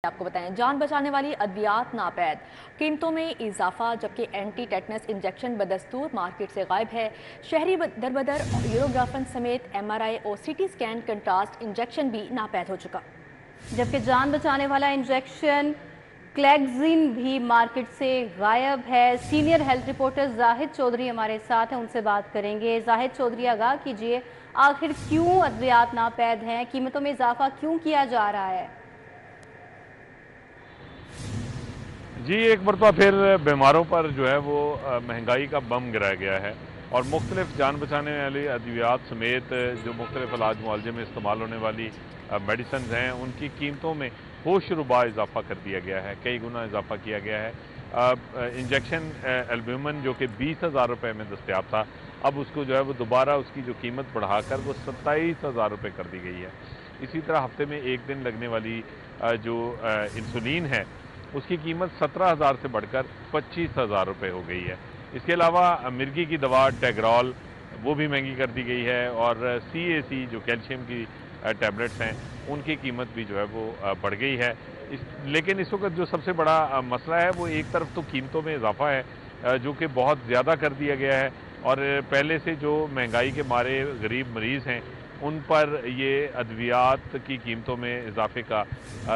आपको बताएं, जान बचाने वाली अद्वियात नापैद, कीमतों में इजाफा, जबकि एंटी टेटनस इंजेक्शन बदस्तूर मार्केट से गायब है। शहरी दरबदर यूरोग्राफन समेत MRI और CT स्कैन कंट्रास्ट इंजेक्शन भी नापैद हो चुका। जबकि जान बचाने वाला इंजेक्शन क्लेक्सिन भी मार्केट से गायब है। Senior health reporter Zahid Chaudhry हमारे साथ हैं, उनसे बात करेंगे। जाहिद चौधरी, आगाह कीजिए, आखिर क्यों अद्वियात नापैद हैं, कीमतों में इजाफा क्यों किया जा रहा है? जी, एक मरतबा फिर बीमारों पर जो है वो महंगाई का बम गिराया गया है और मुख्तलिफ जान बचाने वाली अद्वियात समेत जो मुख्तलिफ इलाज मुआलजे में इस्तेमाल होने वाली मेडिसिन हैं, उनकी कीमतों में होशरुबा इजाफा कर दिया गया है, कई गुना इजाफा किया गया है। इंजेक्शन एल्ब्यूमिन जो कि 20,000 रुपये में दस्तियाब था, अब उसको जो है वो दोबारा उसकी जो कीमत बढ़ाकर वो 27,000 रुपये कर दी गई है। इसी तरह हफ्ते में एक दिन लगने वाली जो इंसुलिन है, उसकी कीमत 17,000 से बढ़कर 25,000 रुपये हो गई है। इसके अलावा मिर्गी की दवा टेग्रॉल वो भी महंगी कर दी गई है और CAC जो कैल्शियम की टैबलेट्स हैं, उनकी कीमत भी जो है वो बढ़ गई है। लेकिन इस वक्त जो सबसे बड़ा मसला है वो एक तरफ तो कीमतों में इजाफा है जो कि बहुत ज़्यादा कर दिया गया है और पहले से जो महंगाई के मारे गरीब मरीज़ हैं उन पर ये अद्वियात की कीमतों में इजाफे का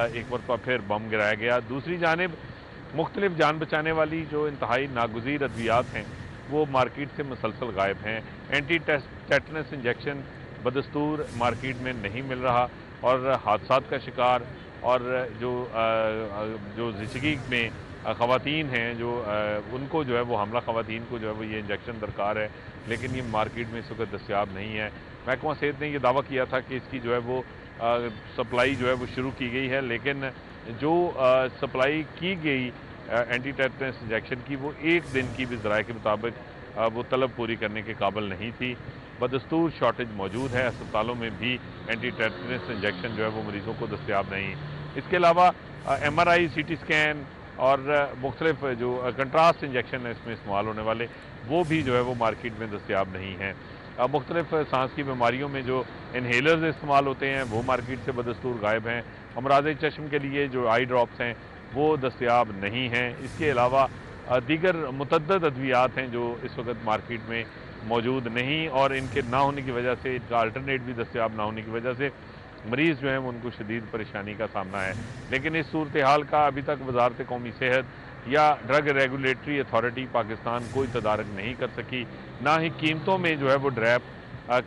एक मरतबा फिर बम गिराया गया। दूसरी जानिब मुख्तलिफ जान बचाने वाली जो इंतहाई नागुज़ीर अद्वियात हैं वो मार्केट से मुसलसल गायब हैं। एंटी टेटनस इंजेक्शन बदस्तूर मार्केट में नहीं मिल रहा और हादसात का शिकार और जो ज़िंदगी में ख़वातीन हैं जो उनको जो है वो हमला ख़वातीन को जो है वो ये इंजेक्शन दरकार है, लेकिन ये मार्केट में इस वक्त दस्तियाब नहीं है। महकमा सेहत ने यह दावा किया था कि इसकी जो है वो सप्लाई जो है वो शुरू की गई है, लेकिन जो सप्लाई की गई एंटी टेटनस इंजेक्शन की वो एक दिन की भी ज़राए के मुताबिक वो तलब पूरी करने के काबिल नहीं थी। बदस्तूर शॉर्टेज मौजूद है, अस्पतालों में भी एंटी टेटनस इंजेक्शन जो है वो मरीज़ों को दस्तियाब नहीं। इसके अलावा MRI CT स्कैन और मुख्तलिफ जो कंट्रास्ट इंजेक्शन है इसमें इस्तेमाल होने वाले वो भी जो है वो मार्केट में दस्तियाब नहीं हैं। मुख्तलिफ सांस की बीमारियों में जो इन्हेलर्स इस्तेमाल होते हैं वो मार्केट से बदस्तूर गायब हैं। अमराज़ चश्म के लिए जो आई ड्रॉप्स हैं वो दस्तियाब नहीं हैं। इसके अलावा दीगर मुतअद्दिद अद्वियात हैं जो इस वक्त मार्केट में मौजूद नहीं और इनके ना होने की वजह से, इनका अल्टरनेट भी दस्तियाब ना होने की वजह से मरीज़ जो हैं उनको शदीद परेशानी का सामना है। लेकिन इस सूरत हाल का अभी तक वजारत कौमी सेहत या ड्रग रेगुलेटरी अथॉरिटी पाकिस्तान कोई तदारक नहीं कर सकी, ना ही कीमतों में जो है वो ड्रैप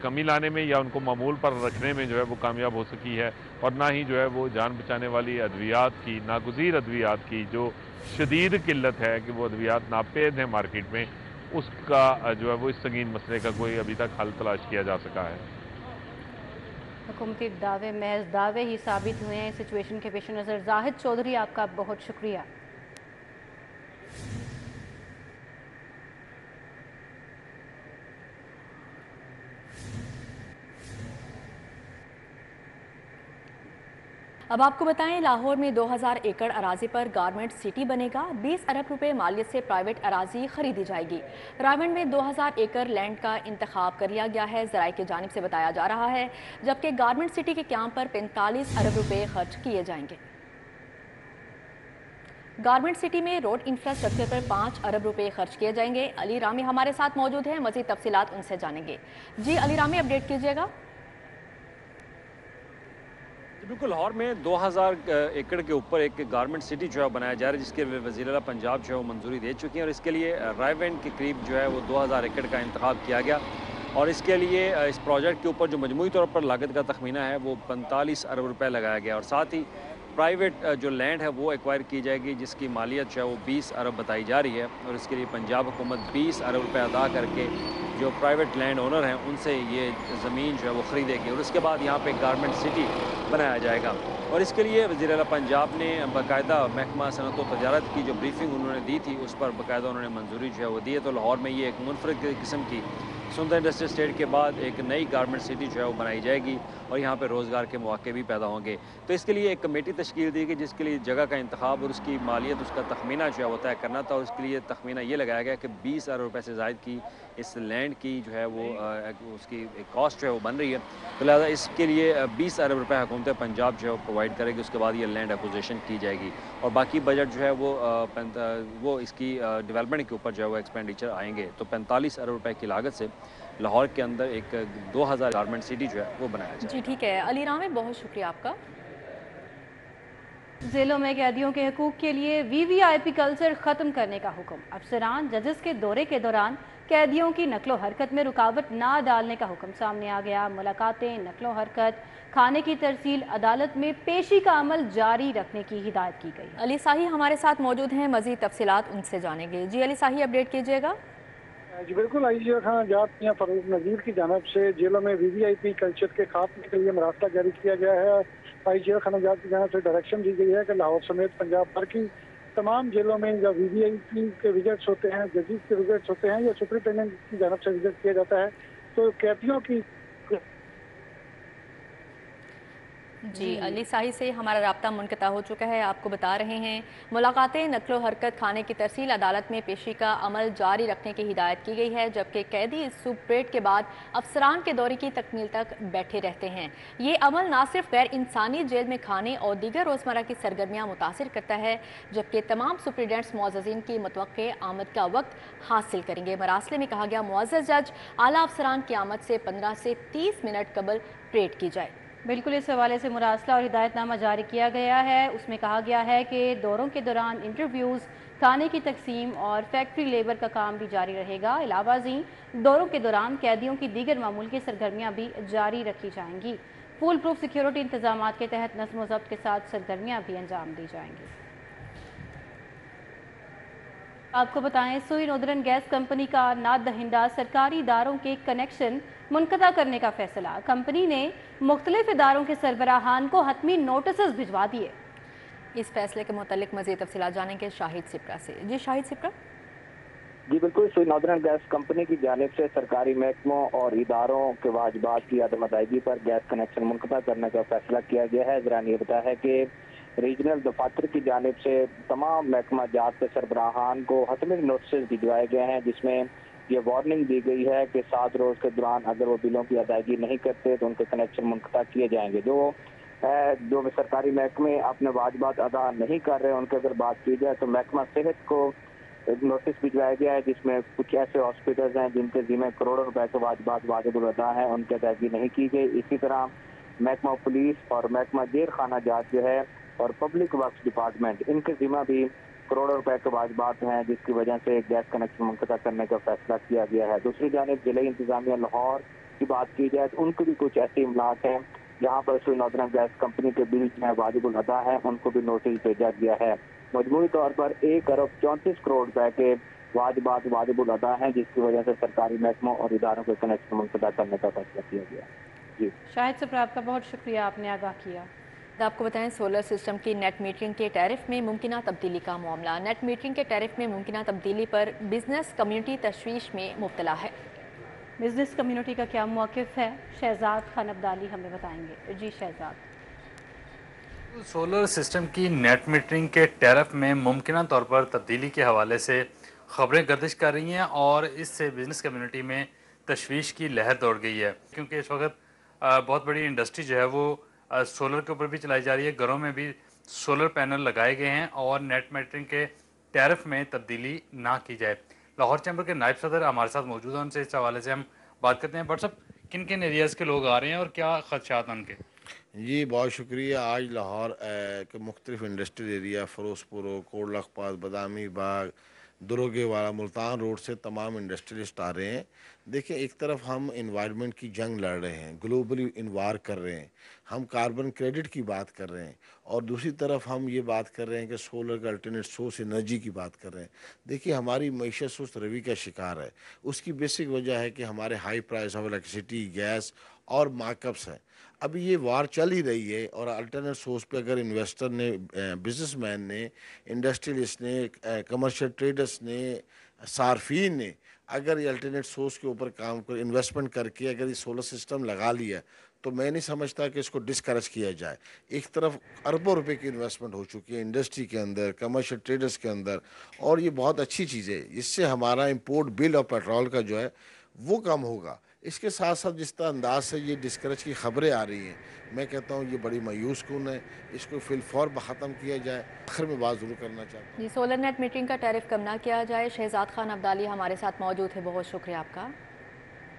कमी लाने में या उनको मामूल पर रखने में जो है वो कामयाब हो सकी है, और ना ही जो है वो जान बचाने वाली अद्वियात की, नागुज़ीर अद्वियात की जो शदीद किल्लत है कि वो अद्वियात नापेद हैं मार्केट में, उसका जो है वो इस संगीन मसले का कोई अभी तक हल तलाश किया जा सका है। हुकूमती दावे महज दावे ही साबित हुए हैं सिचुएशन के पेश नज़र। जाहिद चौधरी, आपका बहुत शुक्रिया। अब आपको बताएं, लाहौर में 2000 एकड़ अराजी पर गारमेंट सिटी बनेगा। 20 अरब रुपए मालियत से प्राइवेट अराजी खरीदी जाएगी। रावण में 2000 एकड़ लैंड का इंतखाब कर लिया गया है, जराए की जानिब से बताया जा रहा है, जबकि गारमेंट सिटी के क्याम पर 45 अरब रुपए खर्च किए जाएंगे। गारमेंट सिटी में रोड इंफ्रास्ट्रक्चर पर 5 अरब रुपए खर्च किए जाएंगे। अली रामी हमारे साथ मौजूद हैं, मजीद तफसीलात उनसे जानेंगे। जी अली रामी, अपडेट कीजिएगा। बिल्कुल, लाहौर में 2000 एकड़ के ऊपर एक गारमेंट सिटी जो है बनाया जा रहा है, जिसके वज़ीर आला पंजाब जो है वो मंजूरी दे चुकी है और इसके लिए रायवेंड के करीब जो है वो 2000 एकड़ का इंतखाब किया गया और इसके लिए इस प्रोजेक्ट के ऊपर जो मजमूई तौर पर लागत का तखमीना है वो 45 अरब रुपए लगाया गया और साथ ही प्राइवेट जो लैंड है वो एक्वायर की जाएगी, जिसकी मालियत जो है वो 20 अरब बताई जा रही है और इसके लिए पंजाब हुकूमत 20 अरब रुपए अदा करके जो प्राइवेट लैंड ओनर हैं उनसे ये ज़मीन जो है वो ख़रीदेगी और उसके बाद यहाँ पे गारमेंट सिटी बनाया जाएगा। और इसके लिए वज़ीर आला पंजाब ने बाकायदा महकमा सनअत व तजारत की जो ब्रीफिंग उन्होंने दी थी उस पर बाकायदा उन्होंने मंजूरी जो है वो दी है। तो लाहौर में ये एक मुनफरद किस्म की सुंदर इंडस्ट्रियल स्टेट के बाद एक नई गारमेंट सिटी जो है वो बनाई जाएगी और यहाँ पे रोज़गार के मौके भी पैदा होंगे। तो इसके लिए एक कमेटी तश्कील दी गई जिसके लिए जगह का इंतखाब और उसकी मालियत, उसका तखमीना जो है वो तय करना था और उसके लिए तखमीना ये लगाया गया कि 20 अरब रुपये से ज़ायद की اس لینڈ کی جو ہے وہ اس کی کاسٹ جو ہے وہ بن رہی ہے، تو لہٰذا اس کے لیے 20 ارب روپے حکومت پنجاب جو ہے وہ پرووائڈ کرے گی، اس کے بعد یہ لینڈ ایکوزیشن کی جائے گی، اور باقی بجٹ جو ہے وہ اس کی ڈیولپمنٹ کے اوپر جو ہے وہ ایکسپینڈیچر آئیں گے، تو 45 ارب روپے کی لاگت سے لاہور کے اندر ایک 2000 گارمنٹ سٹی جو ہے وہ بنایا جائے۔ جی ٹھیک ہے، علی رام بہت شکریہ آپ کا۔ ذیلوں میں قیدیوں کے حقوق کے لیے وی وی آئی پی کلچر ختم کرنے کا حکم۔ افسران ججز کے دورے کے دوران قیدیوں کی نقل و حرکت میں رکاوٹ نہ ڈالنے کا حکم سامنے آ گیا۔ ملاقاتیں، نقل و حرکت، کھانے کی ترسیل، عدالت میں پیشی کا عمل جاری رکھنے کی ہدایت کی گئی۔ علی ساہی ہمارے ساتھ موجود ہیں، مزید تفصیلات ان سے جانیں گے۔ جی علی ساہی، اپڈیٹ کیجیے گا۔ جی بالکل، آئی جی خانہ جات میاں فروغ نذیر کی جانب سے جیلوں میں وی وی آئی پی کلچر کے خاتمے کے لیے مراسلہ جاری کیا گیا ہے۔ آئی جی خانہ جات کی جانب سے ڈائریکشن دی گئی ہے کہ لاہور سمیت پنجاب بھر کی تمام جیلوں میں یا وی وی آئی پی کے وزٹس ہوتے ہیں، ججز کے وزٹس ہوتے ہیں یا سپرنٹینڈنٹ کی جانب سے وزٹ کیا جاتا ہے، تو قیدیوں کی جی علی ساہی سے ہمارا رابطہ منقطع ہو چکا ہے، آپ کو بتا رہے ہیں ملاقاتیں، نقل و حرکت، کھانے کی ترسیل، عدالت میں پیشی کا عمل جاری رکھنے کی ہدایت کی گئی ہے، جبکہ قیدی سوپ پریڈ کے بعد افسران کے دورے کی تکمیل تک بیٹھے رہتے ہیں۔ یہ عمل نہ صرف غیر انسانی جیل میں کھانے اور دیگر روزمرہ کی سرگرمیاں متاثر کرتا ہے، جبکہ تمام سپریڈنٹس معززین کی متوقع آمد کا وقت حاصل کریں گے۔ مراسلے میں کہا گیا معزز جج اعلیٰ افسران کی آمد سے 15 سے 30 منٹ قبل پریڈ کی جائے۔ بالکل، اس حوالے سے مراسلہ اور ہدایت نامہ جاری کیا گیا ہے۔ اس میں کہا گیا ہے کہ دوروں کے دوران انٹرویوز، کھانے کی تقسیم اور فیکٹری لیبر کا کام بھی جاری رہے گا۔ علاوہ ازیں دوروں کے دوران قیدیوں کی دیگر معمول کی سرگرمیاں بھی جاری رکھی جائیں گی۔ فول پروف سیکیورٹی انتظامات کے تحت نظم و ضبط کے ساتھ سرگرمیاں بھی انجام دی جائیں گی۔ آپ کو بتائیں، سوئی نودرن گیس کمپنی کا نعت دہندہ سرکاری اداروں کے کنیکشن منقطع کرنے کا فیصلہ۔ کمپنی نے مختلف اداروں کے سربراہان کو حتمی نوٹسز بھجوا دیے۔ اس فیصلے کے متعلق مزید تفصیلات جانیں گے شاہد سپرا سے۔ جی شاہد سپرا۔ جی بالکل، سوئی نودرن گیس کمپنی کی جانب سے سرکاری محکموں اور اداروں کے واجبات کی عدم ادائیگی پر گیس کنیکشن منقطع کرنے کا فیصلہ کیا گیا ہے۔ ذرا یہ بتایا ہے کہ ریجنل دفاتر کی جانب سے تمام محکمہ جات کے سربراہان کو حتمی نوٹسز بھجوائے گئے ہیں، جس میں یہ وارننگ دی گئی ہے کہ 7 روز کے دوران اگر وہ بلوں کی ادائیگی نہیں کرتے تو ان کے کنیکشن منقطع کیے جائیں گے۔ جو سرکاری محکمے اپنے واجبات ادا نہیں کر رہے، ان کی اگر بات کی جائے تو محکمہ صحت کو نوٹس بھجوایا گیا ہے، جس میں کچھ ایسے ہاسپٹلز ہیں جن کے ذمہ کروڑوں روپے کے واجبات واجب الادا ہیں، ان کی ادائیگی نہیں کی گئی۔ اسی طرح محکمہ پولیس اور محکمہ جیل خانہ جات جو ہے اور پبلک ورکس ڈپارٹمنٹ، ان کے ذمہ بھی کروڑوں روپے کے واجبات ہیں، جس کی وجہ سے گیس کنیکشن منقطع کرنے کا فیصلہ کیا گیا ہے۔ دوسری جانب ضلعی انتظامیہ لاہور کی بات کی جائے تو ان کو بھی کچھ ایسے املاک ہیں جہاں پر سوئی نودرن گیس کمپنی کے بل جو ہے واجب الادا ہے، ان کو بھی نوٹس بھیجا گیا ہے۔ مجموعی طور پر 1 ارب 34 کروڑ روپے کے واجبات واجب الادا ہیں، جس کی وجہ سے سرکاری محکموں اور اداروں کے کنیکشن منقطع کرنے کا فیصلہ کیا گیا۔ جی شاہد سپرا، آپ کا بہت شکریہ، آپ نے آگاہ کیا۔ آپ کو بتائیں سولر سسٹم کی نیٹ میٹرنگ کے ٹیرف میں ممکنہ تبدیلی کا معاملہ۔ نیٹ میٹرنگ کے ٹیرف میں ممکنہ تبدیلی پر بزنس کمیونٹی تشویش میں مبتلا ہے۔ بزنس کمیونٹی کا کیا موقف ہے، شہزاد خان عبدالی ہمیں بتائیں گے۔ جی شہزاد۔ سولر سسٹم کی نیٹ میٹرنگ کے ٹیرف میں ممکنہ طور پر تبدیلی کے حوالے سے خبریں گردش کر رہی ہیں اور اس سے بزنس کمیونٹی میں تشویش کی لہر دوڑ گئی ہے، کیونکہ اس وقت بہت بڑی انڈسٹری جو ہے وہ سولر کے اوپر بھی چلائی جا رہی ہے، گھروں میں بھی سولر پینل لگائے گئے ہیں اور نیٹ میٹرنگ کے ٹیرف میں تبدیلی نہ کی جائے۔ لاہور چیمبر کے نائب صدر ہمارے ساتھ موجود ہیں، ان سے اس حوالے سے ہم بات کرتے ہیں۔ بٹ صاحب، کن کن ایریاز کے لوگ آ رہے ہیں اور کیا خدشات ہیں ان کے؟ جی بہت شکریہ۔ آج لاہور کے مختلف انڈسٹریل ایریا، فروز پور، کوٹ لکھپت، بادامی باغ، دروگے والا، ملتان روڈ سے تمام انڈسٹریلسٹ آ رہے ہیں۔ دیکھیں، ایک طرف ہم انوائرمنٹ کی جنگ لڑ رہے ہیں، گلوبلی انوار کر رہے ہیں، ہم کاربن کریڈٹ کی بات کر رہے ہیں، اور دوسری طرف ہم یہ بات کر رہے ہیں کہ سولر کا الٹرنیٹ سورس انرجی کی بات کر رہے ہیں۔ دیکھیے، ہماری معیشت سست روی کا شکار ہے۔ اس کی بیسک وجہ ہے کہ ہمارے high price of electricity, gas اور مارک اپس ہیں۔ ابھی یہ وار چل ہی رہی ہے اور الٹرنیٹ سورس پہ اگر انویسٹر نے، بزنس مین نے، انڈسٹریلسٹ نے، کمرشل ٹریڈرز نے، صارفین نے اگر یہ الٹرنیٹ سورس کے اوپر کام کر انویسٹمنٹ کر کے اگر یہ سولر سسٹم لگا لیا तो मैं नहीं समझता कि इसको डिस्करेज किया जाए। एक तरफ अरबों रुपए की इन्वेस्टमेंट हो चुकी है इंडस्ट्री के अंदर, कमर्शियल ट्रेडर्स के अंदर, और ये बहुत अच्छी चीज़ है। इससे हमारा इंपोर्ट बिल और पेट्रोल का जो है वो कम होगा। इसके साथ साथ जिस तरह अंदाज से ये डिस्करेज की खबरें आ रही हैं, मैं कहता हूँ ये बड़ी मायूस कुन है। इसको फिलफौर ख़त्म किया जाए। आखिर में बात ज़रूर करना चाहता हूँ, जी, सोलर नेट मीटरिंग का टैरिफ कम ना किया जाए। शहजाद खान अब्दाली हमारे साथ मौजूद है, बहुत शुक्रिया आपका।